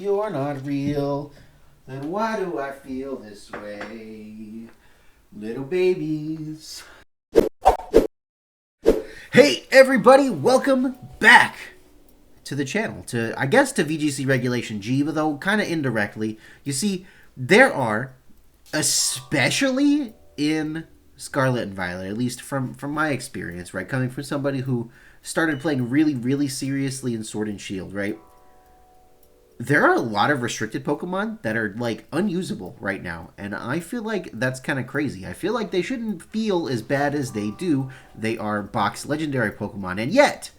you're not real, then why do I feel this way? Little babies. Hey everybody, welcome back to the channel. To VGC Regulation G, but though kind of indirectly. You see, there are, especially in Scarlet and Violet, at least from my experience, right? Coming from somebody who started playing really seriously in Sword and Shield, right? There are a lot of restricted Pokemon that are, like, unusable right now, and I feel like that's kind of crazy. I feel like they shouldn't feel as bad as they do. They are box legendary Pokemon, and yet,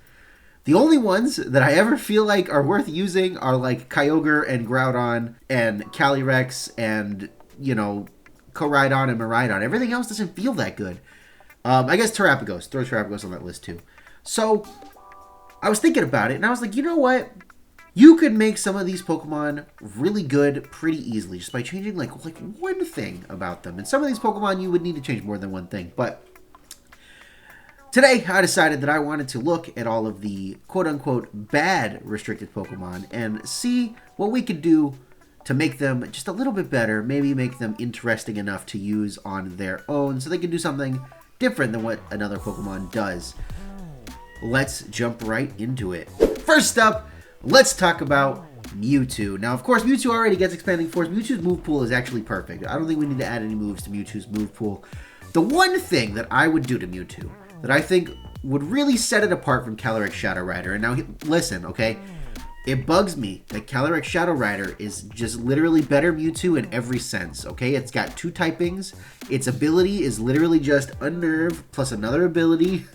the only ones that I ever feel like are worth using are, like, Kyogre and Groudon and Calyrex and, you know, Koraidon and Miraidon. Everything else doesn't feel that good. I guess Terapagos. Throw Terapagos on that list, too. So, I was thinking about it, and I was like, you know what? You could make some of these Pokemon really good pretty easily just by changing like one thing about them. And some of these Pokemon you would need to change more than one thing. But today I decided that I wanted to look at all of the quote-unquote bad restricted Pokemon and see what we could do to make them just a little bit better. Maybe make them interesting enough to use on their own so they can do something different than what another Pokemon does. Let's jump right into it. First up, let's talk about Mewtwo. Now, of course, Mewtwo already gets Expanding Force. Mewtwo's move pool is actually perfect. I don't think we need to add any moves to Mewtwo's move pool. The one thing that I would do to Mewtwo that I think would really set it apart from Calyrex Shadow Rider, and now listen, okay? It bugs me that Calyrex Shadow Rider is just literally better Mewtwo in every sense, okay? It's got two typings. Its ability is literally just Unnerve plus another ability.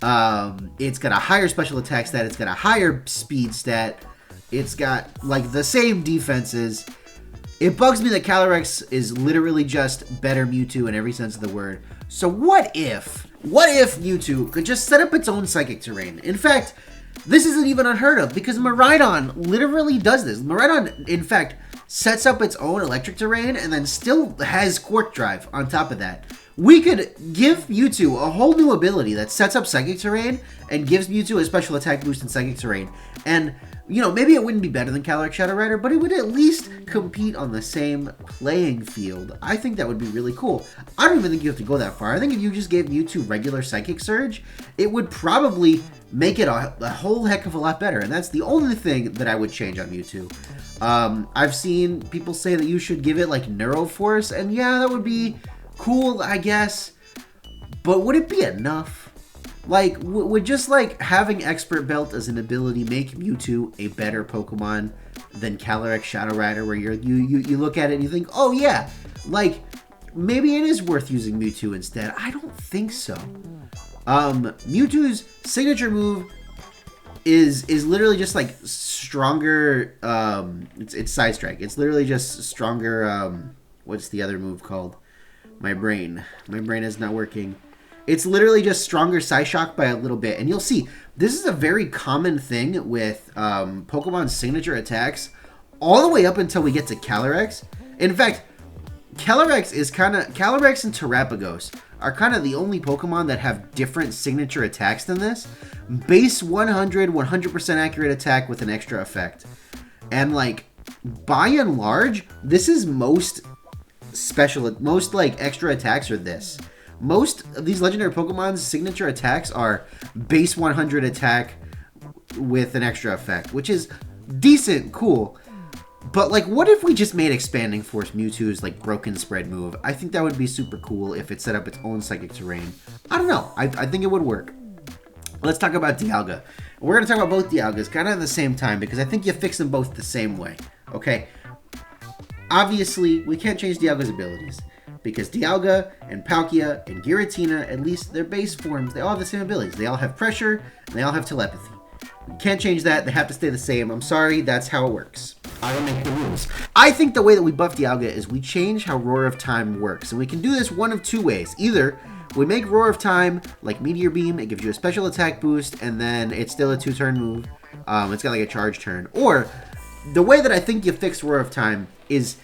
It's got a higher special attack stat. It's got a higher speed stat. It's got, like, the same defenses. It bugs me that Calyrex is literally just better Mewtwo in every sense of the word. So what if Mewtwo could just set up its own psychic terrain? In fact, this isn't even unheard of because Miraidon literally does this. Miraidon, in fact, sets up its own electric terrain and then still has Quark Drive on top of that. We could give Mewtwo a whole new ability that sets up Psychic Terrain and gives Mewtwo a special attack boost in Psychic Terrain. And, you know, maybe it wouldn't be better than Calyrex Shadow Rider, but it would at least compete on the same playing field. I think that would be really cool. I don't even think you have to go that far. I think if you just gave Mewtwo regular Psychic Surge, it would probably make it a whole heck of a lot better. And that's the only thing that I would change on Mewtwo. I've seen people say that you should give it, like, Neuroforce, and yeah, that would be cool, I guess, but would it be enough? Like, would just, like, having Expert Belt as an ability make Mewtwo a better Pokemon than Calyrex Shadow Rider, where you look at it and you think, oh yeah, like, maybe it is worth using Mewtwo instead? I don't think so. Mewtwo's signature move is literally just, like, stronger, it's Side Strike. It's literally just stronger, what's the other move called? My brain is not working. It's literally just stronger Psyshock by a little bit. And you'll see, this is a very common thing with Pokemon's signature attacks all the way up until we get to Calyrex. In fact, Calyrex and Terapagos are kind of the only Pokemon that have different signature attacks than this. Base 100% accurate attack with an extra effect. And, like, by and large, this is most like extra attacks are this. Most of these legendary Pokemon's signature attacks are base 100 attack with an extra effect, which is decent, cool. But, like, what if we just made Expanding Force Mewtwo's, like, Broken Spread move? I think that would be super cool if it set up its own psychic terrain. I don't know. I think it would work. Let's talk about Dialga. We're going to talk about both Dialgas kind of at the same time because I think you fix them both the same way. Okay? Obviously, we can't change Dialga's abilities because Dialga and Palkia and Giratina, at least their base forms, they all have the same abilities. They all have pressure and they all have telepathy. We can't change that. They have to stay the same. I'm sorry, that's how it works. I don't make the rules. I think the way that we buff Dialga is we change how Roar of Time works. And we can do this one of two ways. Either we make Roar of Time like Meteor Beam, it gives you a special attack boost, and then it's still a 2-turn move. It's got like a charge turn. Or the way that I think you fix Roar of Time is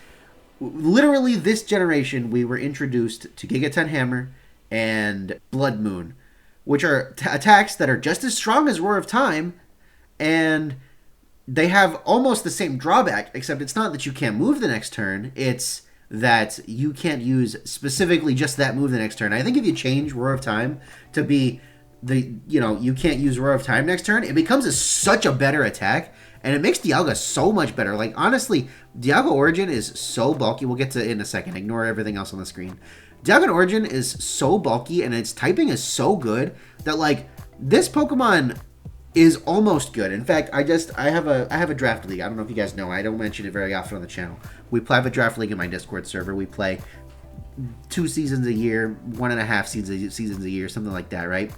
literally this generation we were introduced to Gigaton Hammer and Blood Moon, which are attacks that are just as strong as Roar of Time, and they have almost the same drawback, except it's not that you can't move the next turn, it's that you can't use specifically just that move the next turn. I think if you change Roar of Time to be you can't use Roar of Time next turn, it becomes such a better attack, and it makes Dialga so much better. Like, honestly, Dialga Origin is so bulky. We'll get to it in a second. Ignore everything else on the screen. Dialga Origin is so bulky, and its typing is so good that, like, this Pokemon is almost good. In fact, I have a draft league. I don't know if you guys know. I don't mention it very often on the channel. We play a draft league in my Discord server. We play 2 seasons a year, 1.5 seasons a year, something like that, right?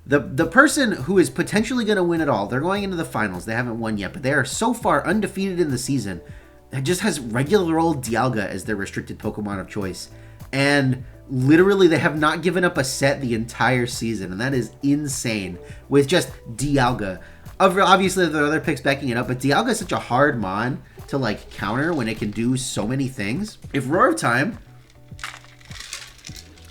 The person who is potentially going to win it all, they're going into the finals. They haven't won yet, but they are so far undefeated in the season. It just has regular old Dialga as their restricted Pokemon of choice. And literally, they have not given up a set the entire season, and that is insane. With just Dialga. Obviously, there are other picks backing it up, but Dialga is such a hard mon to, like, counter when it can do so many things. If Roar of Time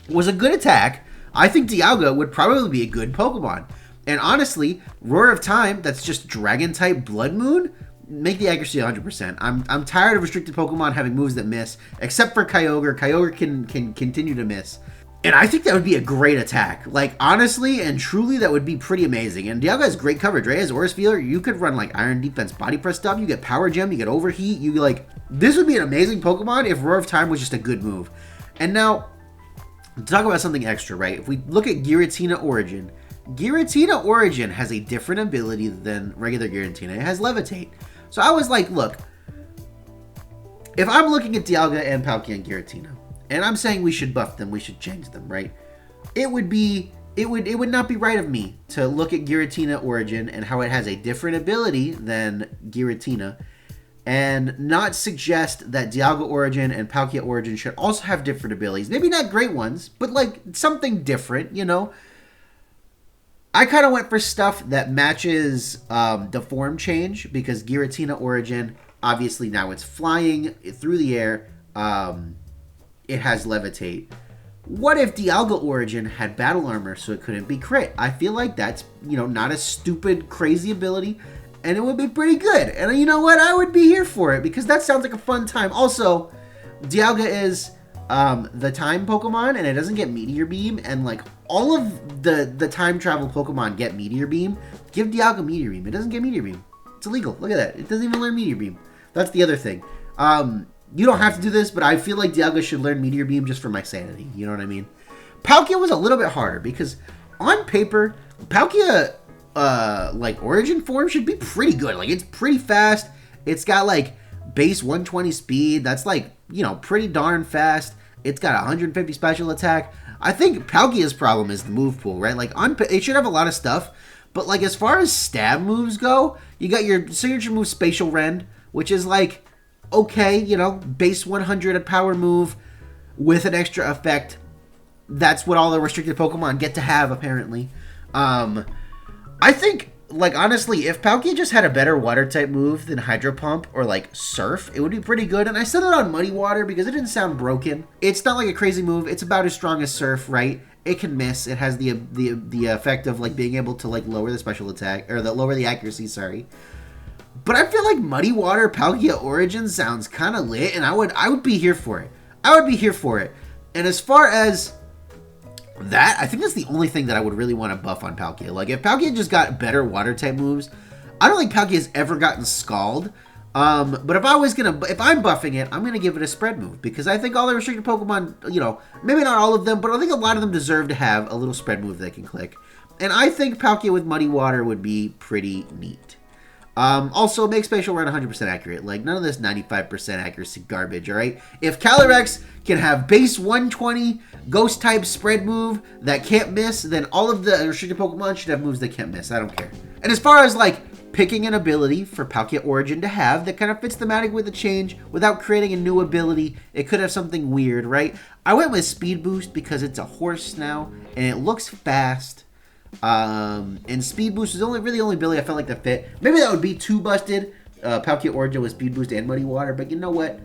was a good attack, I think Dialga would probably be a good Pokemon. And honestly, Roar of Time, that's just Dragon-type Blood Moon, make the accuracy 100%. I'm tired of restricted Pokemon having moves that miss, except for Kyogre. Kyogre can continue to miss. And I think that would be a great attack. Like, honestly and truly, that would be pretty amazing. And Dialga has great coverage, right? As Aura Sphealer, you could run, like, Iron Defense Body Press stuff. You get Power Gem, you get Overheat. You, like, this would be an amazing Pokemon if Roar of Time was just a good move. And now, to talk about something extra, right? If we look at Giratina Origin has a different ability than regular Giratina. It has Levitate. So I was like, look, if I'm looking at Dialga and Palkia and Giratina, and I'm saying we should buff them, we should change them, right? It would not be right of me to look at Giratina Origin and how it has a different ability than Giratina, and not suggest that Dialga Origin and Palkia Origin should also have different abilities. Maybe not great ones, but like something different, you know? I kind of went for stuff that matches the form change, because Giratina Origin, obviously now it's flying through the air. It has Levitate. What if Dialga Origin had Battle Armor so it couldn't be crit? I feel like that's, not a stupid, crazy ability, and it would be pretty good. And you know what? I would be here for it, because that sounds like a fun time. Also, Dialga is the time Pokemon, and it doesn't get Meteor Beam, and like all of the time travel Pokemon get Meteor Beam. Give Dialga Meteor Beam. It doesn't get Meteor Beam. It's illegal. Look at that. It doesn't even learn Meteor Beam. That's the other thing. You don't have to do this, but I feel like Dialga should learn Meteor Beam just for my sanity. You know what I mean? Palkia was a little bit harder, because on paper, Palkia like origin form should be pretty good. Like, it's pretty fast. It's got like base 120 speed. That's like, pretty darn fast. It's got 150 special attack. I think Palkia's problem is the move pool, right? Like, it should have a lot of stuff, but like as far as stab moves go, you got your signature move Spatial Rend, which is like, okay, base 100 a power move with an extra effect. That's what all the restricted Pokemon get to have, apparently. I think, like, honestly, if Palkia just had a better water-type move than Hydro Pump or, like, Surf, it would be pretty good. And I said it on Muddy Water because it didn't sound broken. It's not like a crazy move. It's about as strong as Surf, right? It can miss. It has the effect of, like, being able to, like, lower the special attack, or lower the accuracy, sorry. But I feel like Muddy Water Palkia Origin sounds kind of lit, and I would be here for it. I would be here for it. And as far as that, I think that's the only thing that I would really want to buff on Palkia. Like, if Palkia just got better water-type moves, I don't think Palkia's ever gotten Scald. But if I'm buffing it, I'm gonna give it a spread move, because I think all the restricted Pokemon, maybe not all of them, but I think a lot of them deserve to have a little spread move they can click. And I think Palkia with Muddy Water would be pretty neat. Also, make Spatial Rend 100% accurate. Like, none of this 95% accuracy garbage, alright? If Calyrex can have base 120 Ghost-type spread move that can't miss, then all of the restricted Pokemon should have moves that can't miss. I don't care. And as far as, like, picking an ability for Palkia Origin to have that kind of fits thematic with the change without creating a new ability, it could have something weird, right? I went with Speed Boost because it's a horse now, and it looks fast. And Speed Boost is the only ability I felt like that fit. Maybe that would be too busted, Palkia Origin with Speed Boost and Muddy Water, but you know what?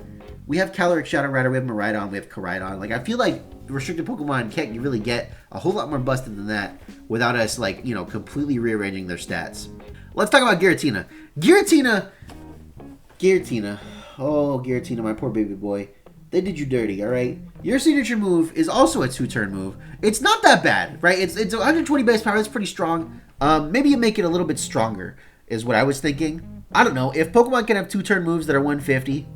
We have Calyrex, Shadow Rider, we have Miraidon, we have Koraidon. Like, I feel like restricted Pokemon can't really get a whole lot more busted than that without us, like, completely rearranging their stats. Let's talk about Giratina. Giratina. Oh, Giratina, my poor baby boy. They did you dirty, all right? Your signature move is also a 2-turn move. It's not that bad, right? It's 120 base power. That's pretty strong. Maybe you make it a little bit stronger is what I was thinking. I don't know. If Pokemon can have 2-turn moves that are 150,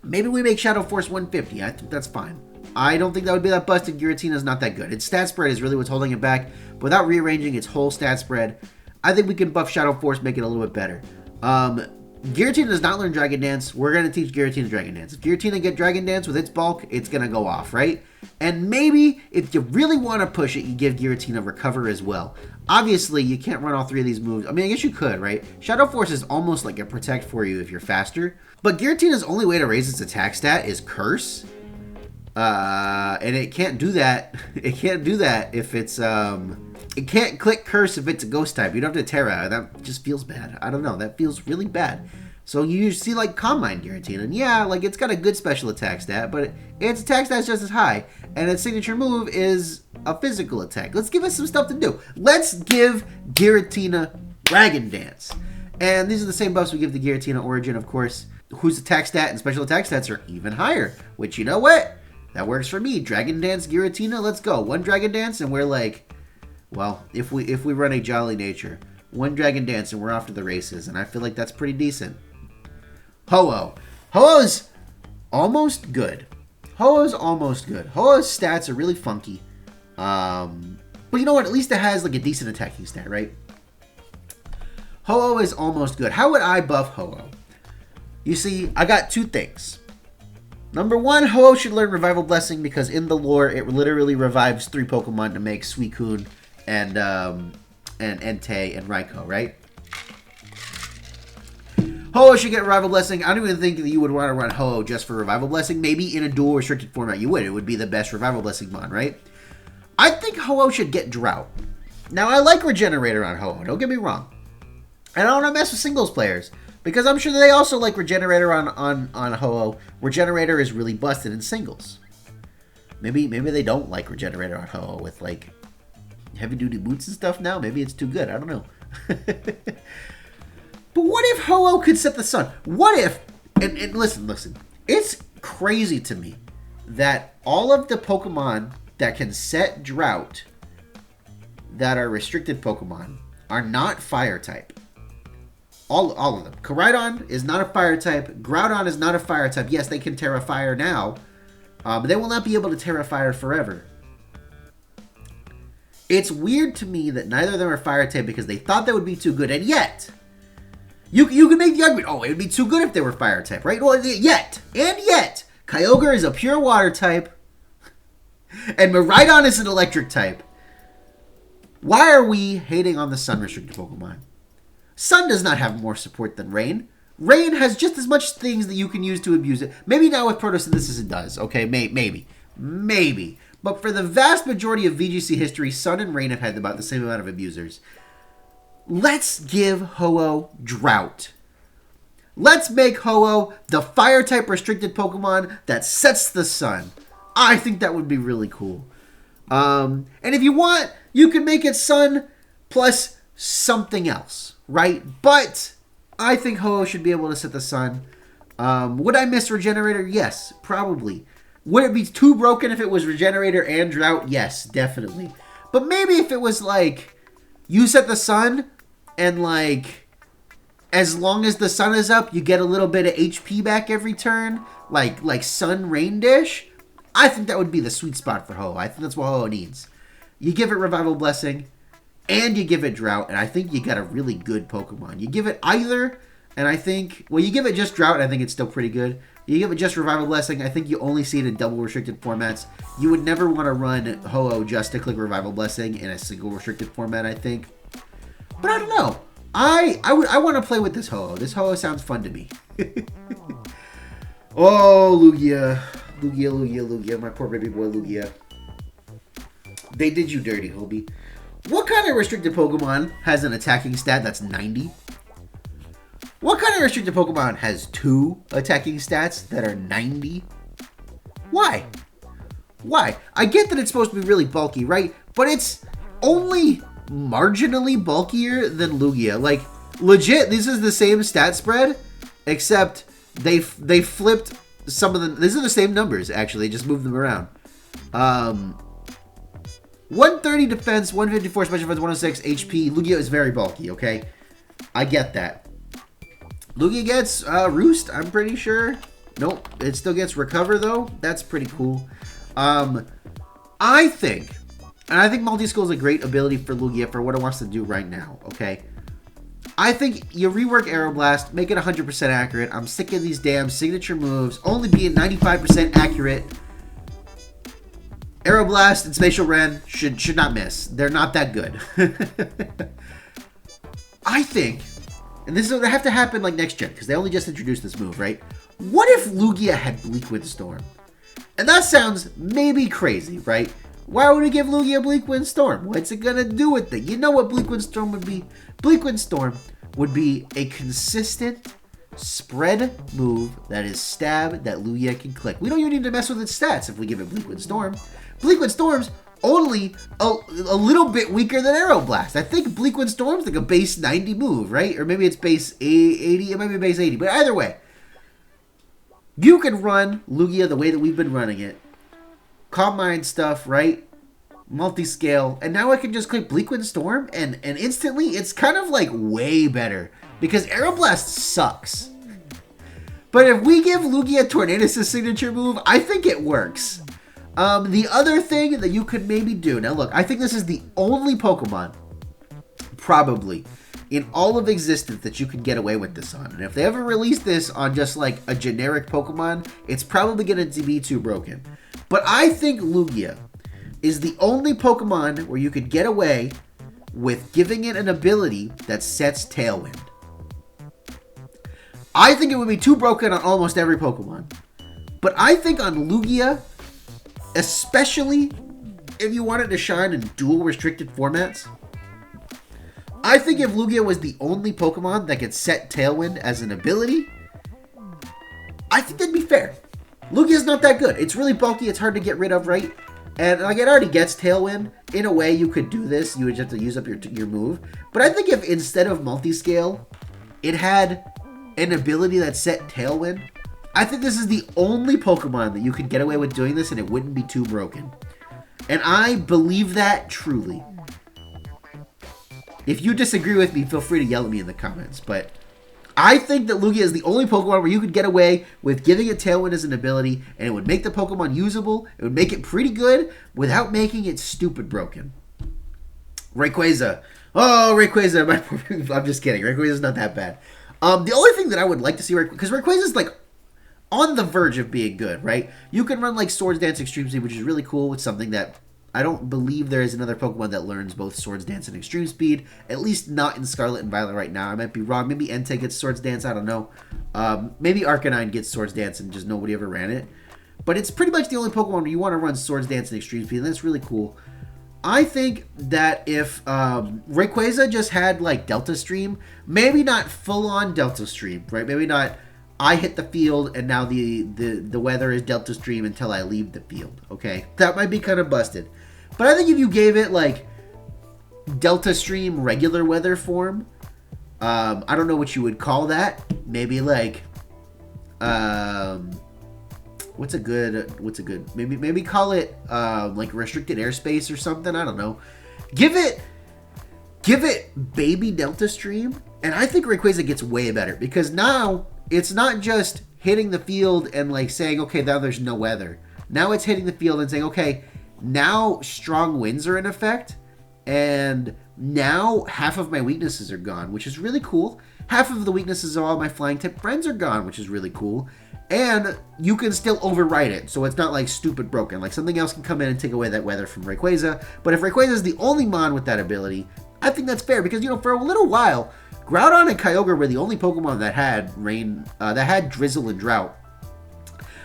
maybe we make Shadow Force 150. I think that's fine. I don't think that would be that busted. Giratina is not that good. Its stat spread is really what's holding it back. Without rearranging its whole stat spread, I think we can buff Shadow Force, make it a little bit better. Giratina does not learn Dragon Dance. We're going to teach Giratina Dragon Dance. If Giratina get Dragon Dance with its bulk, it's going to go off, right? And maybe, if you really want to push it, you give Giratina Recover as well. Obviously, you can't run all 3 of these moves. I mean, I guess you could, right? Shadow Force is almost like a Protect for you if you're faster. But Giratina's only way to raise its attack stat is Curse. And it can't do that. It can't do that if it's, it can't click Curse if it's a Ghost type. You'd have to Terra. That just feels bad. I don't know. That feels really bad. So you see, like, Calm Mind Giratina. And yeah, like, it's got a good special attack stat, but its attack stat is just as high. And its signature move is a physical attack. Let's give it some stuff to do. Let's give Giratina Dragon Dance. And these are the same buffs we give the Giratina Origin, of course, whose attack stat and special attack stats are even higher. Which, you know what? That works for me. Dragon Dance Giratina, let's go. 1 Dragon Dance and we're like, well, if we run a Jolly Nature, 1 Dragon Dance and we're off to the races. And I feel like that's pretty decent. Ho-Oh. Ho-Oh's almost good. Ho-Oh's almost good. Ho-Oh's stats are really funky. But you know what? At least it has like a decent attacking stat, right? Ho-Oh is almost good. How would I buff Ho-Oh? You see, I got 2 things. Number 1, Ho-Oh should learn Revival Blessing because in the lore, it literally revives 3 Pokemon to make Suicune and Entei and Raikou, right? Ho-Oh should get Revival Blessing. I don't even think that you would want to run Ho-Oh just for Revival Blessing. Maybe in a dual restricted format you would. It would be the best Revival Blessing mon, right? I think Ho-Oh should get Drought. Now, I like Regenerator on Ho-Oh. Don't get me wrong. And I don't want to mess with singles players. Because I'm sure that they also like Regenerator on Ho-Oh. Regenerator is really busted in singles. Maybe they don't like Regenerator on Ho-Oh with like heavy duty boots and stuff now. Maybe it's too good. I don't know. But what if Ho-Oh could set the sun? What if, and listen. It's crazy to me that all of the Pokemon that can set Drought that are restricted Pokemon are not Fire type. All of them. Koraidon is not a Fire type. Groudon is not a Fire type. Yes, they can Terra Fire now. But they will not be able to Terra Fire forever. It's weird to me that neither of them are Fire type because they thought that would be too good. And yet, you could make the argument, oh, it would be too good if they were Fire type, right? Well, yet, Kyogre is a pure Water type. And Miraidon is an Electric type. Why are we hating on the Sun restricted Pokemon? Sun does not have more support than Rain. Rain has just as much things that you can use to abuse it. Maybe now with Photosynthesis it does. Okay, maybe. But for the vast majority of VGC history, Sun and Rain have had about the same amount of abusers. Let's give Ho-Oh Drought. Let's make Ho-Oh the Fire-type restricted Pokemon that sets the sun. I think that would be really cool. And if you want, you can make it Sun plus something else. Right? But I think Ho-Oh should be able to set the sun. Would I miss Regenerator? Yes, probably. Would it be too broken if it was Regenerator and Drought? Yes, definitely. But maybe if it was like, you set the sun, and like, as long as the sun is up, you get a little bit of HP back every turn, like Sun Rain Dish. I think that would be the sweet spot for Ho-Oh. I think that's what Ho-Oh needs. You give it Revival Blessing, and you give it Drought, and I think you got a really good Pokemon. You give it either, and I think, well, you give it just Drought, I think it's still pretty good. You give it just Revival Blessing, I think you only see it in double restricted formats. You would never want to run Ho-Oh just to click Revival Blessing in a single restricted format, I think. But I don't know. I want to play with this Ho-Oh. This Ho-Oh sounds fun to me. Oh, Lugia. Lugia. My poor baby boy, Lugia. They did you dirty, Hobie. What kind of restricted Pokemon has an attacking stat that's 90? What kind of restricted Pokemon has 2 attacking stats that are 90? Why? I get that it's supposed to be really bulky, right? But it's only marginally bulkier than Lugia. Like, legit, this is the same stat spread, except they flipped some of them. These are the same numbers, actually. They just moved them around. 130 defense, 154 special defense, 106 HP. Lugia is very bulky, okay? I get that. Lugia gets Roost, I'm pretty sure. Nope, it still gets Recover, though. That's pretty cool. I think Multi-Skill is a great ability for Lugia for what it wants to do right now, okay? I think you rework Aeroblast, make it 100% accurate. I'm sick of these damn signature moves only being 95% accurate. Aeroblast and Spatial Ren should not miss. They're not that good. I think, and this will have to happen like next gen, because they only just introduced this move, right? What if Lugia had Bleak Wind Storm? And that sounds maybe crazy, right? Why would we give Lugia Bleak Wind Storm? What's it gonna do with it? You know what Bleak Wind Storm would be? Bleak Wind Storm would be a consistent spread move that is stab that Lugia can click. We don't even need to mess with its stats if we give it Bleak Wind Storm. Bleak Wind Storm's only a little bit weaker than Aeroblast. I think Bleak Wind Storm's like a base 90 move, right? Or maybe it's base 80. It might be base 80. But either way, you can run Lugia the way that we've been running it. Calm Mind stuff, right? Multi-scale. And now I can just click Bleak Wind Storm, and instantly it's kind of like way better. Because Aeroblast sucks. But if we give Lugia Tornadus' signature move, I think it works. The other thing that you could maybe do... Now look, I think this is the only Pokemon, probably, in all of existence that you can get away with this on. And if they ever release this on just like a generic Pokemon, it's probably going to be too broken. But I think Lugia is the only Pokemon where you could get away with giving it an ability that sets Tailwind. I think it would be too broken on almost every Pokemon. But I think on Lugia, especially if you wanted to shine in dual restricted formats, I think if Lugia was the only Pokemon that could set Tailwind as an ability, I think that'd be fair. Lugia's not that good. It's really bulky. It's hard to get rid of, right? And like it already gets Tailwind. In a way, you could do this. You would just have to use up your move. But I think if instead of multi-scale, it had an ability that set Tailwind, I think this is the only Pokemon that you could get away with doing this and it wouldn't be too broken. And I believe that truly. If you disagree with me, feel free to yell at me in the comments. But I think that Lugia is the only Pokemon where you could get away with giving it Tailwind as an ability, and it would make the Pokemon usable. It would make it pretty good without making it stupid broken. Rayquaza. Oh, Rayquaza. I'm just kidding. Rayquaza's not that bad. The only thing that I would like to see, because Rayquaza's like on the verge of being good, right? You can run like Swords Dance Extreme Speed, which is really cool. It's something that I don't believe there is another Pokemon that learns both Swords Dance and Extreme Speed. At least not in Scarlet and Violet right now. I might be wrong. Maybe Entei gets Swords Dance. I don't know. Maybe Arcanine gets Swords Dance and just nobody ever ran it. But it's pretty much the only Pokemon where you want to run Swords Dance and Extreme Speed, and that's really cool. I think that if Rayquaza just had like Delta Stream, maybe not full-on Delta Stream, right? Maybe not I hit the field and now the weather is Delta Stream until I leave the field, okay? That might be kind of busted. But I think if you gave it like Delta Stream regular weather form, I don't know what you would call that. Maybe like what's a good maybe call it like restricted airspace or something. I don't know. Give it baby Delta Stream, and I think Rayquaza gets way better because now it's not just hitting the field and like saying, okay, now there's no weather. Now it's hitting the field and saying, okay, now strong winds are in effect, and now half of my weaknesses are gone, which is really cool. Half of the weaknesses of all my flying type friends are gone, which is really cool. And you can still override it, so it's not like stupid broken. Like something else can come in and take away that weather from Rayquaza. But if Rayquaza is the only Mon with that ability, I think that's fair because, you know, for a little while, Groudon and Kyogre were the only Pokemon that had rain, that had drizzle and drought.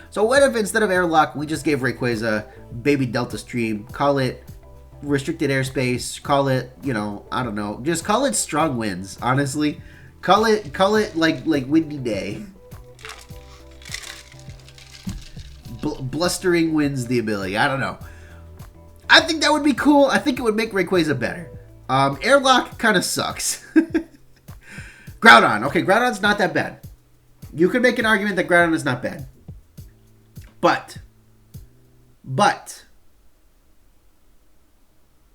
So what if instead of airlock, we just gave Rayquaza baby Delta Stream, call it restricted airspace, call it, you know, I don't know, just call it strong winds, honestly. Call it like windy day. Blustering winds the ability. I don't know. I think that would be cool. I think it would make Rayquaza better. Airlock kind of sucks. Groudon. Okay, Groudon's not that bad. You could make an argument that Groudon is not bad. But,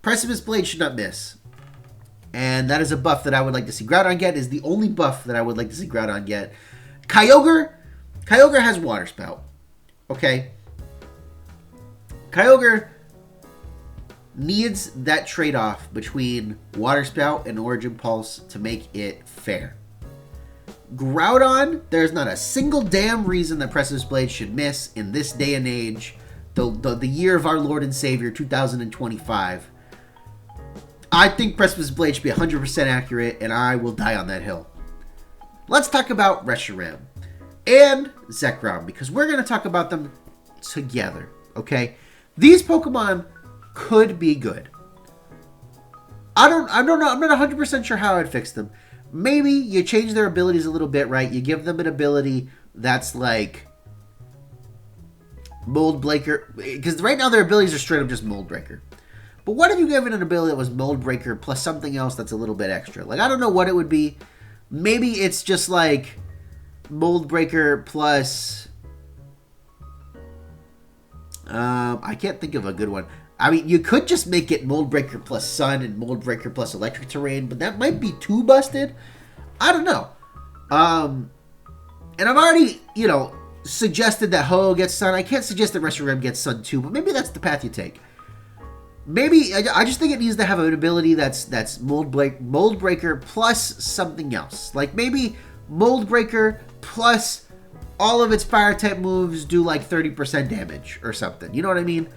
Precipice Blade should not miss. And that is a buff that I would like to see Groudon get. Is the only buff that I would like to see Groudon get. Kyogre has Water Spout. Okay? Kyogre needs that trade-off between Water Spout and Origin Pulse to make it fair. Groudon, there's not a single damn reason that Precipice Blade should miss in this day and age. The year of our Lord and Savior, 2025. I think Precipice Blade should be 100% accurate, and I will die on that hill. Let's talk about Reshiram and Zekrom, because we're going to talk about them together, okay? These Pokemon could be good. I don't know. I'm not 100% sure how I'd fix them. Maybe you change their abilities a little bit, right? You give them an ability that's like Mold Breaker, because right now their abilities are straight up just Mold Breaker. But what if you gave it an ability that was Mold Breaker plus something else that's a little bit extra? Like, I don't know what it would be. Maybe it's just like Mold Breaker plus... I can't think of a good one. I mean, you could just make it Mold Breaker plus Sun and Mold Breaker plus Electric Terrain, but that might be too busted. I don't know. And I've already, suggested that Ho gets Sun. I can't suggest that Reshiram gets Sun too, but maybe that's the path you take. Maybe, I just think it needs to have an ability that's Mold Breaker plus something else. Like, maybe Mold Breaker plus all of its Fire-type moves do, like, 30% damage or something. You know what I mean?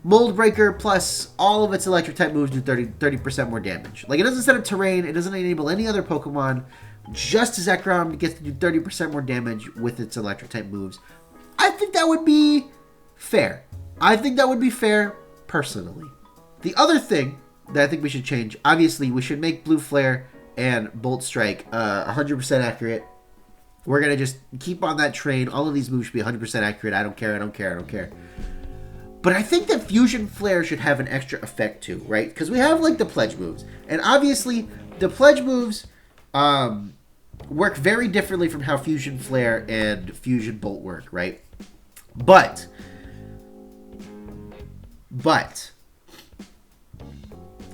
Mold Breaker plus all of its Electric-type moves do 30% more damage. Like, it doesn't set up Terrain. It doesn't enable any other Pokemon. Just Zekrom gets to do 30% more damage with its Electric-type moves. I think that would be fair. I think that would be fair, personally. The other thing that I think we should change, obviously, we should make Blue Flare and Bolt Strike 100% accurate. We're going to just keep on that train. All of these moves should be 100% accurate. I don't care. But I think that Fusion Flare should have an extra effect too, right? Because we have, like, the Pledge moves. And obviously, the Pledge moves work very differently from how Fusion Flare and Fusion Bolt work, right? But,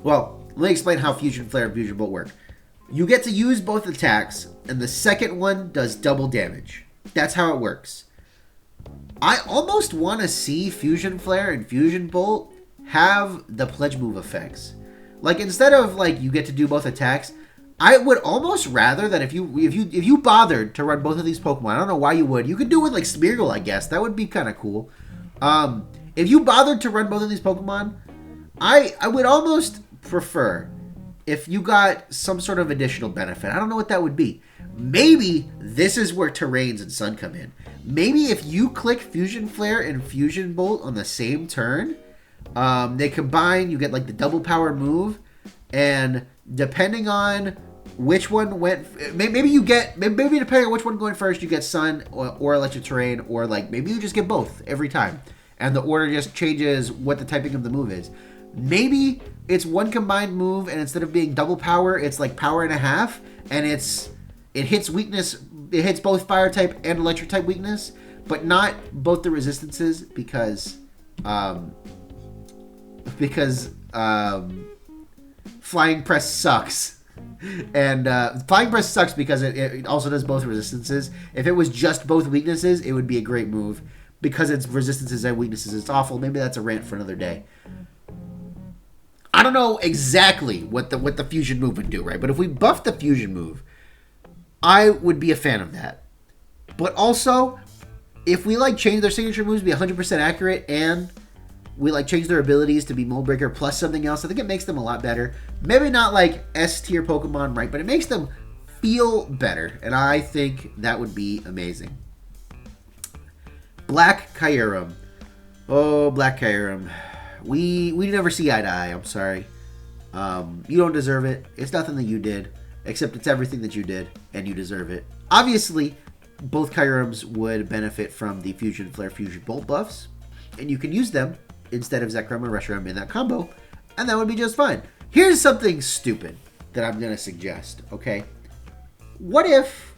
well, let me explain how Fusion Flare and Fusion Bolt work. You get to use both attacks, and the second one does double damage. That's how it works. I almost want to see Fusion Flare and Fusion Bolt have the Pledge move effects. Like, instead of, like, you get to do both attacks, I would almost rather that if you bothered to run both of these Pokemon, I don't know why you would. You could do it with, like, Smeargle, I guess. That would be kind of cool. If you bothered to run both of these Pokemon, I would almost prefer if you got some sort of additional benefit. I don't know what that would be. Maybe this is where Terrains and Sun come in. Maybe if you click Fusion Flare and Fusion Bolt on the same turn, they combine, you get like the double power move, and depending on which one went, maybe depending on which one going first, you get Sun or Electric Terrain, or like maybe you just get both every time, and the order just changes what the typing of the move is. Maybe it's one combined move, and instead of being double power, it's like power and a half, and it hits weakness. It hits both fire type and electric type weakness, but not both the resistances because Flying Press sucks. And Flying Press sucks because it also does both resistances. If it was just both weaknesses, it would be a great move. Because it's resistances and weaknesses, it's awful. Maybe that's a rant for another day. I don't know exactly what the fusion move would do, right? But if we buff the fusion move, I would be a fan of that. But also, if we like change their signature moves to be 100% accurate, and we like change their abilities to be Mold Breaker plus something else, I think it makes them a lot better. Maybe not like S tier Pokemon, right? But it makes them feel better, and I think that would be amazing. Black Kyurem. Oh, Black Kyurem. We never see eye to eye. I'm sorry. You don't deserve it. It's nothing that you did, except it's everything that you did, and you deserve it. Obviously, both Kyurems would benefit from the Fusion Flare, Fusion Bolt buffs, and you can use them instead of Zekrom or Reshiram in that combo, and that would be just fine. Here's something stupid that I'm going to suggest, okay? What if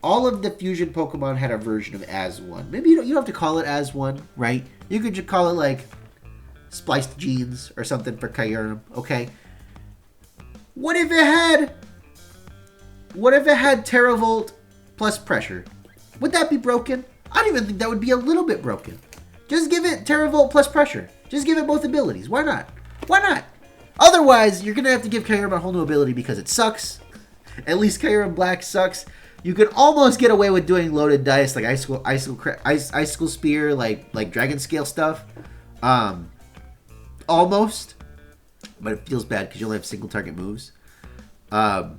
all of the fusion Pokemon had a version of As 1? Maybe you don't have to call it As 1, right? You could just call it like Spliced Genes or something for Kyurem, okay? What if it had Terravolt plus Pressure? Would that be broken? I don't even think that would be a little bit broken. Just give it Terravolt plus Pressure. Just give it both abilities. Why not? Why not? Otherwise, you're going to have to give Kyurem a whole new ability because it sucks. At least Kyurem Black sucks. You could almost get away with doing loaded dice like Icicle Spear, like Dragon Scale stuff. Almost. But it feels bad because you only have single target moves. But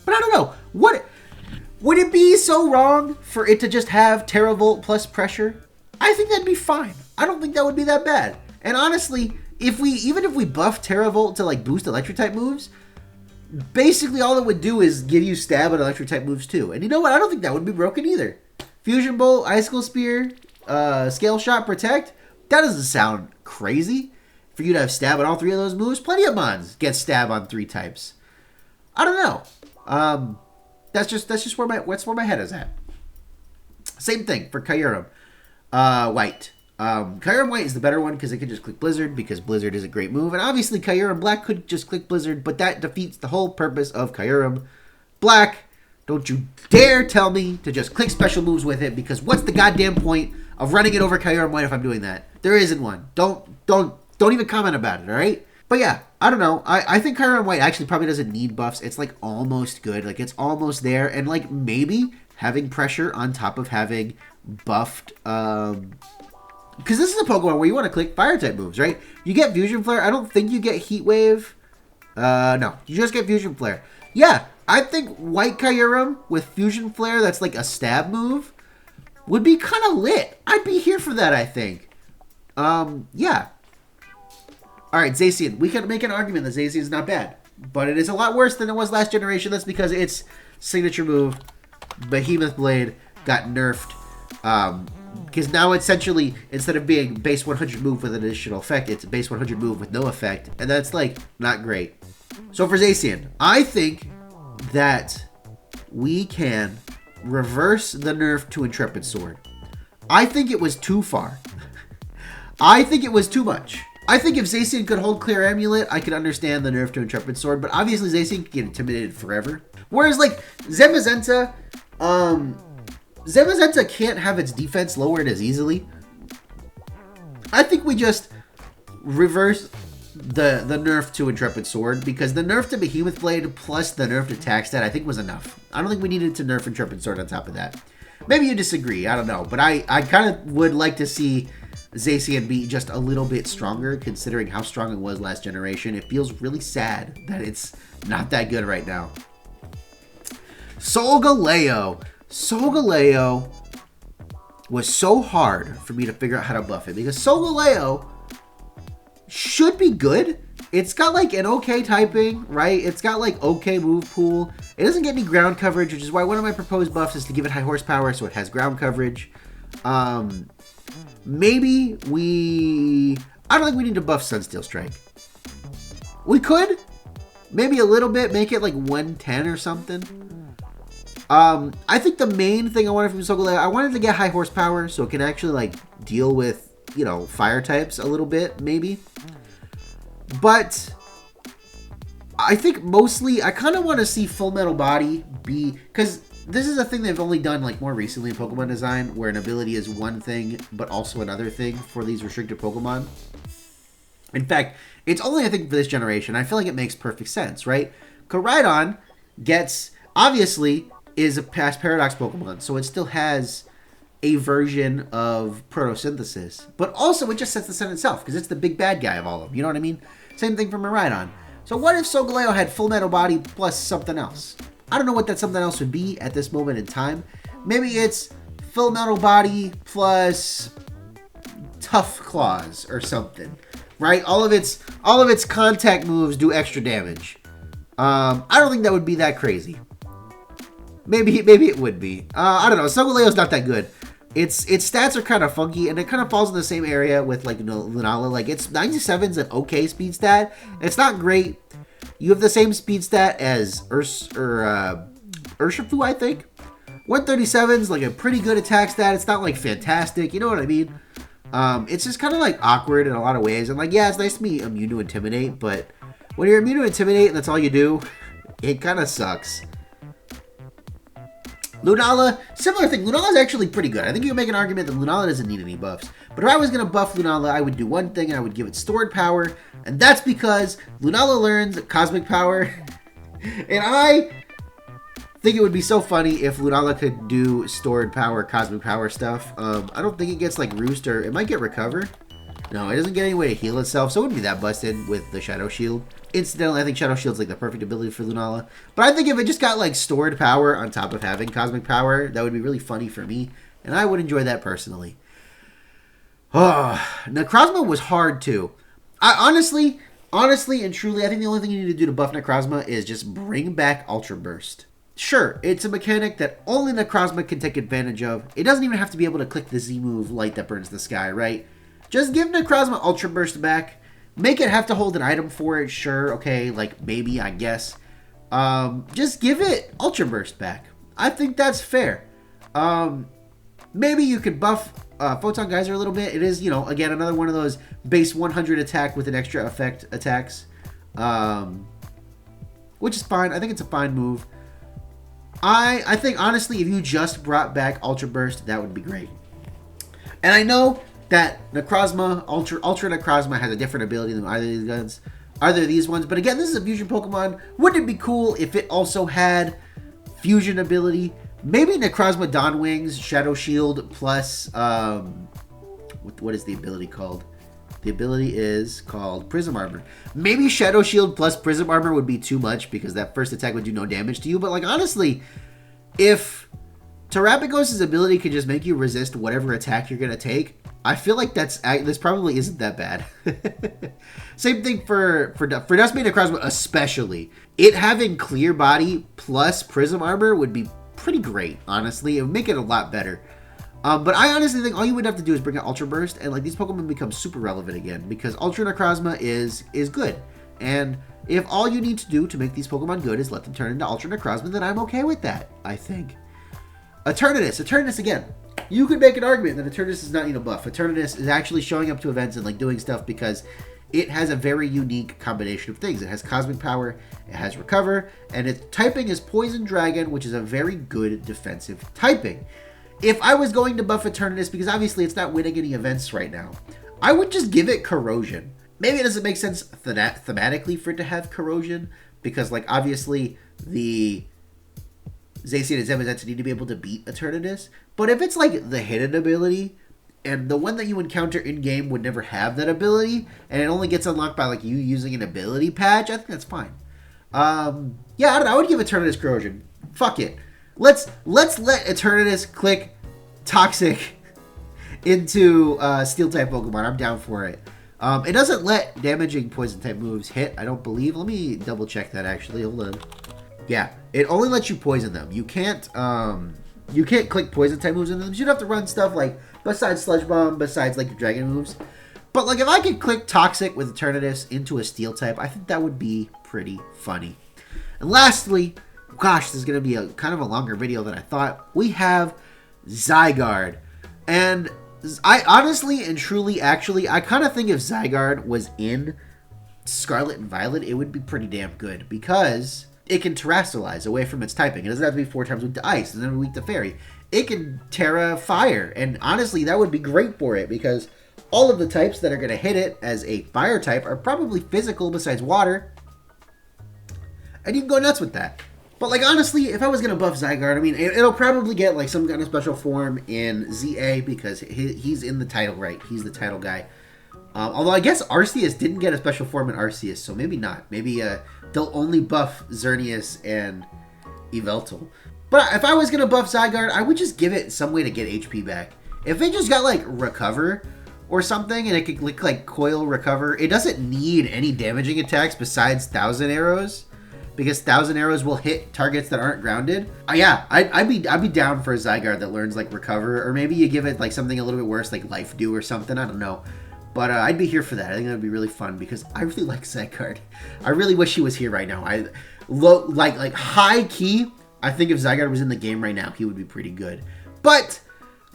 I don't know. Would it be so wrong for it to just have Terravolt plus Pressure? I think that'd be fine. I don't think that would be that bad. And honestly, even if we buff Terravolt to like boost electric type moves, basically all it would do is give you stab and electric type moves too. And you know what? I don't think that would be broken either. Fusion Bolt, Icicle Spear, Scale Shot, Protect. That doesn't sound crazy. For you to have stab on all three of those moves, plenty of mons get stab on 3 types. I don't know. That's just where my head is at. Same thing for Kyurem. White. Kyurem White is the better one because it can just click Blizzard because Blizzard is a great move. And obviously Kyurem Black could just click Blizzard, but that defeats the whole purpose of Kyurem Black. Don't you dare tell me to just click special moves with it, because what's the goddamn point of running it over Kyurem White if I'm doing that? There isn't one. Don't even comment about it, alright? But yeah, I don't know. I think Kyurem White actually probably doesn't need buffs. It's like almost good. Like it's almost there. And like maybe having Pressure on top of having buffed because this is a Pokemon where you want to click fire type moves, right? You get Fusion Flare. I don't think you get Heat Wave. No, you just get Fusion Flare. Yeah, I think White Kyurem with Fusion Flare, that's like a stab move, would be kind of lit. I'd be here for that, I think. Yeah. Alright, Zacian. We can make an argument that Zacian is not bad, but it is a lot worse than it was last generation. That's because its signature move, Behemoth Blade, got nerfed. Because now essentially, instead of being base 100 move with an additional effect, it's base 100 move with no effect. And that's like, not great. So for Zacian, I think that we can reverse the nerf to Intrepid Sword. I think it was too far. I think it was too much. I think if Zacian could hold Clear Amulet, I could understand the nerf to Intrepid Sword. But obviously Zacian can get intimidated forever. Whereas like Zamazenta, Zamazenta can't have its defense lowered as easily. I think we just reverse the nerf to Intrepid Sword, because the nerf to Behemoth Blade plus the nerf to Tax Stat I think was enough. I don't think we needed to nerf Intrepid Sword on top of that. Maybe you disagree, I don't know. But I kind of would like to see Zacian be just a little bit stronger, considering how strong it was last generation. It feels really sad that it's not that good right now. Solgaleo. Solgaleo was so hard for me to figure out how to buff it, because Solgaleo should be good. It's got like an okay typing, right? It's got like okay move pool. It doesn't get any ground coverage, which is why one of my proposed buffs is to give it high horsepower so it has ground coverage. Maybe I don't think we need to buff Sunsteel Strike. We could. Maybe a little bit. Make it like 110 or something. I think the main thing I wanted from Solgaleo, I wanted to get high horsepower so it can actually like deal with, you know, fire types a little bit, maybe. But I think mostly I kind of want to see Full Metal Body be, because this is a thing they've only done like more recently in Pokemon design, where an ability is one thing but also another thing for these restricted Pokemon. In fact, it's only a thing for this generation. I feel like it makes perfect sense, right? Groudon gets, obviously, is a past Paradox Pokemon, so it still has a version of Photosynthesis, but also it just sets the sun itself, because it's the big bad guy of all of them, you know what I mean? Same thing for Miraidon. So what if Solgaleo had Full Metal Body plus something else? I don't know what that something else would be at this moment in time. Maybe it's Full Metal Body plus Tough Claws or something, right? All of its contact moves do extra damage. I don't think that would be that crazy. Maybe it would be. I don't know. Solgaleo's not that good. its stats are kind of funky, and it kind of falls in the same area with like Lunala. Like its 97's an okay speed stat. It's not great. You have the same speed stat as Urshifu, I think. 137's like a pretty good attack stat. It's not like fantastic, you know what I mean? It's just kind of like awkward in a lot of ways. And like, yeah, it's nice to be immune to Intimidate, but when you're immune to Intimidate and that's all you do, it kind of sucks. Lunala, similar thing. Lunala's actually pretty good. I think you can make an argument that Lunala doesn't need any buffs. But if I was going to buff Lunala, I would do one thing, and I would give it stored power. And that's because Lunala learns Cosmic Power. And I think it would be so funny if Lunala could do stored power, Cosmic Power stuff. I don't think it gets like Roost, or it might get Recover. No, it doesn't get any way to heal itself, so it wouldn't be that busted with the Shadow Shield. Incidentally, I think Shadow Shield's like the perfect ability for Lunala. But I think if it just got like stored power on top of having Cosmic Power, that would be really funny for me. And I would enjoy that personally. Oh, Necrozma was hard too. Honestly and truly, I think the only thing you need to do to buff Necrozma is just bring back Ultra Burst. Sure, it's a mechanic that only Necrozma can take advantage of. It doesn't even have to be able to click the Z move, Light That Burns the Sky, right? Just give Necrozma Ultra Burst back. Make it have to hold an item for it, sure, okay, like maybe, I guess. Just give it Ultra Burst back. I think that's fair. Maybe you could buff Photon Geyser a little bit. It is, you know, again, another one of those base 100 attack with an extra effect attacks. Which is fine. I think it's a fine move. I think, honestly, if you just brought back Ultra Burst, that would be great. And I know that Necrozma, Ultra Necrozma has a different ability than either of these ones. But again, this is a fusion Pokemon. Wouldn't it be cool if it also had fusion ability? Maybe Necrozma Dawn Wings, Shadow Shield, plus, what is the ability called? The ability is called Prism Armor. Maybe Shadow Shield plus Prism Armor would be too much because that first attack would do no damage to you. But like, honestly, if Terrapagos' ability could just make you resist whatever attack you're going to take, I feel like this probably isn't that bad. Same thing for Dustmane Necrozma especially. It having Clear Body plus Prism Armor would be pretty great, honestly. It would make it a lot better. But I honestly think all you would have to do is bring out Ultra Burst, and like these Pokemon become super relevant again, because Ultra Necrozma is good. And if all you need to do to make these Pokemon good is let them turn into Ultra Necrozma, then I'm okay with that, I think. Eternatus again. You could make an argument that Eternatus does not need a buff. Eternatus is actually showing up to events and like doing stuff because it has a very unique combination of things. It has Cosmic Power, it has Recover, and its typing is Poison Dragon, which is a very good defensive typing. If I was going to buff Eternatus, because obviously it's not winning any events right now, I would just give it Corrosion. Maybe it doesn't make sense thematically for it to have Corrosion, because like obviously the Zacian and Zamazenta need to be able to beat Eternatus. But if it's like the hidden ability, and the one that you encounter in-game would never have that ability, and it only gets unlocked by like you using an ability patch, I think that's fine. Yeah, I don't know, I would give Eternatus Corrosion. Fuck it. Let's let Eternatus click Toxic into Steel-type Pokemon. I'm down for it. It doesn't let damaging Poison-type moves hit, I don't believe. Let me double-check that, actually. Hold on. Yeah, it only lets you poison them. You can't click Poison-type moves into them. You'd have to run stuff like, besides Sludge Bomb, besides like your Dragon moves. But like if I could click Toxic with Eternatus into a Steel-type, I think that would be pretty funny. And lastly, gosh, this is going to be a kind of a longer video than I thought. We have Zygarde. And I honestly and truly, actually, I kind of think if Zygarde was in Scarlet and Violet, it would be pretty damn good. Because it can Terrastallize away from its typing. It doesn't have to be 4 times weak to Ice and then weak to Fairy. It can Terra Fire. And honestly, that would be great for it. Because all of the types that are going to hit it as a Fire type are probably physical besides Water. And you can go nuts with that. But, like, honestly, if I was going to buff Zygarde, I mean, it'll probably get, like, some kind of special form in ZA because he's in the title, right? He's the title guy. Although I guess Arceus didn't get a special form in Arceus, so maybe not. Maybe they'll only buff Xerneas and Yveltal. But if I was going to buff Zygarde, I would just give it some way to get HP back. If it just got, like, Recover or something, and it could, like Coil Recover, it doesn't need any damaging attacks besides Thousand Arrows. because 1,000 arrows will hit targets that aren't grounded. Yeah, I'd be down for a Zygarde that learns like Recover, or maybe you give it like something a little bit worse, like Life Dew or something. I don't know. But I'd be here for that. I think that would be really fun because I really like Zygarde. I really wish he was here right now. Like high key, I think if Zygarde was in the game right now, he would be pretty good. But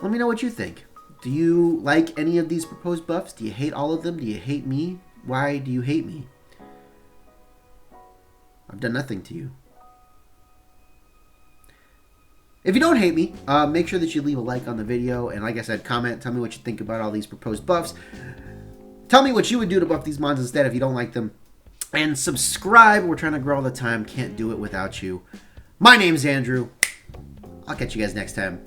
let me know what you think. Do you like any of these proposed buffs? Do you hate all of them? Do you hate me? Why do you hate me? I've done nothing to you. If you don't hate me, make sure that you leave a like on the video. And like I said, comment. Tell me what you think about all these proposed buffs. Tell me what you would do to buff these mons instead if you don't like them. And subscribe. We're trying to grow all the time. Can't do it without you. My name's Andrew. I'll catch you guys next time.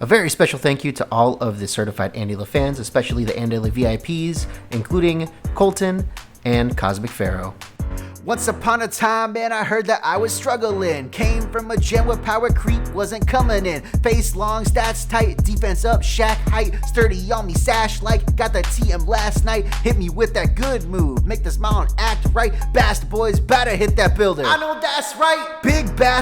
A very special thank you to all of the certified AndyLa fans, especially the AndyLa VIPs, including Colton and Cosmic Pharaoh. Once upon a time, man, I heard that I was struggling. Came from a gen where power creep wasn't coming in. Face long, stats tight, defense up, shack height. Sturdy on me, sash like, got the TM last night. Hit me with that good move, make the smile and act right. Bast boys, better hit that builder. I know that's right, big bass.